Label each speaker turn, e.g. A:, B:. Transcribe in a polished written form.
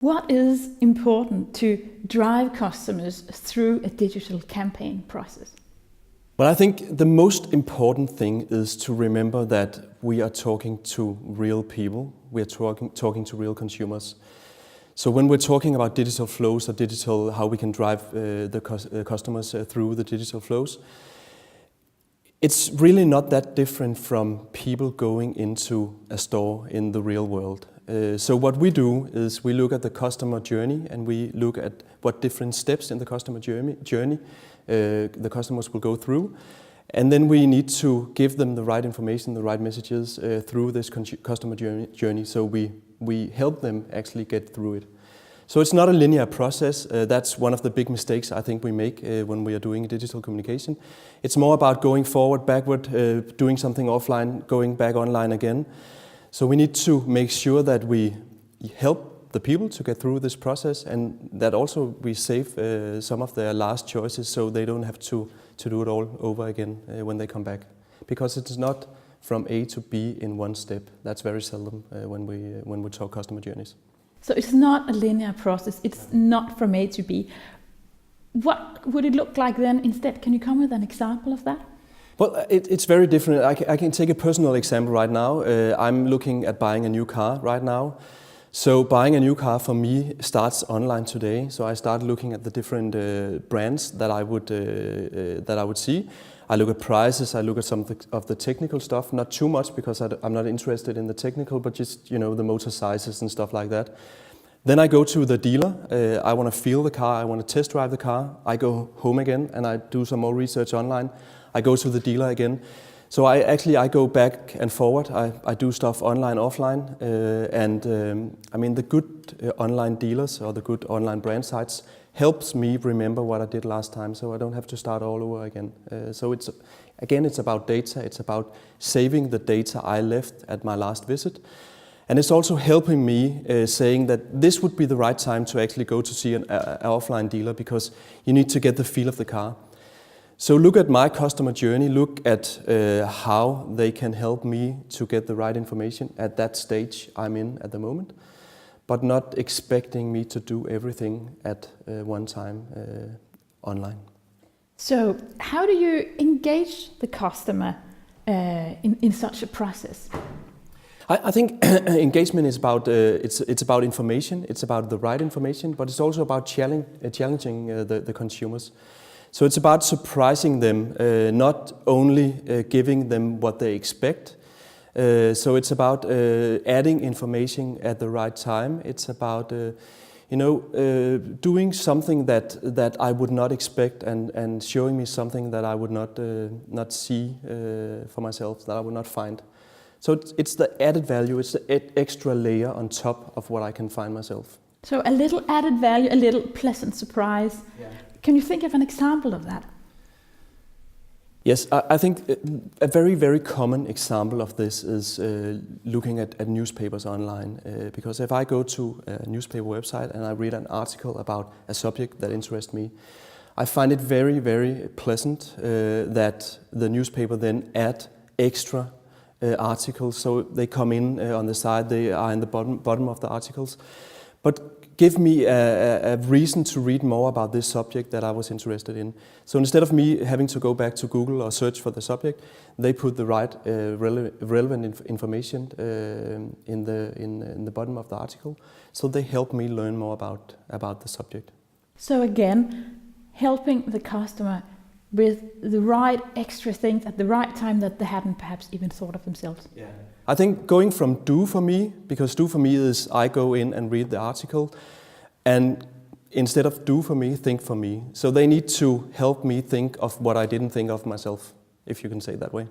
A: What is important to drive customers through a digital campaign process?
B: Well, I think the most important thing is to remember that we are talking to real people. We are talking to real consumers. So when we're talking about digital flows or digital, how we can drive the customers through the digital flows, it's really not that different from people going into a store in the real world. So what we do is we look at the customer journey and we look at what different steps in the customer journey the customers will go through. And then we need to give them the right information, the right messages through this customer journey. So we help them actually get through it. So it's not a linear process. That's one of the big mistakes I think we make when we are doing digital communication. It's more about going forward, backward, doing something offline, going back online again. So we need to make sure that we help the people to get through this process, and that also we save some of their last choices so they don't have to do it all over again when they come back. Because it's not from A to B in one step. That's very seldom when we talk customer journeys.
A: So it's not a linear process. It's not from A to B. What would it look like then instead? Can you come with an example of that?
B: Well, it's very different. I can take a personal example right now. I'm looking at buying a new car right now. So buying a new car for me starts online today. So I start looking at the different brands that I would see. I look at prices. I look at some of the technical stuff. Not too much because I'm not interested in the technical, but just the motor sizes and stuff like that. Then I go to the dealer. I want to feel the car. I want to test drive the car. I go home again and I do some more research online. I go to the dealer again. So I go back and forward. I do stuff online, offline. The good online dealers or the good online brand sites helps me remember what I did last time, so I don't have to start all over again. So it's about data. It's about saving the data I left at my last visit. And it's also helping me saying that this would be the right time to actually go to see an offline dealer because you need to get the feel of the car. So look at my customer journey, look at how they can help me to get the right information at that stage I'm in at the moment, but not expecting me to do everything at one time online.
A: So how do you engage the customer in such a process?
B: I think engagement is about it's about information. It's about the right information, but it's also about challenging the consumers. So it's about surprising them, not only giving them what they expect. So it's about adding information at the right time. It's about doing something that I would not expect and showing me something that I would not see for myself, that I would not find. So it's the added value, it's the extra layer on top of what I can find myself.
A: So a little added value, a little pleasant surprise. Yeah. Can you think of an example of that?
B: Yes, I think a very, very common example of this is looking at newspapers online. Because if I go to a newspaper website and I read an article about a subject that interests me, I find it very, very pleasant that the newspaper then add extra articles. So they come in on the side, they are in the bottom of the articles. But give me a reason to read more about this subject that I was interested in. So instead of me having to go back to Google or search for the subject, they put the right relevant information in the bottom of the article. So they help me learn more about the subject.
A: So again, helping the customer with the right extra things at the right time that they hadn't perhaps even thought of themselves.
B: Yeah. I think going from do for me, because do for me is I go in and read the article, and instead of do for me, think for me. So they need to help me think of what I didn't think of myself, if you can say it that way.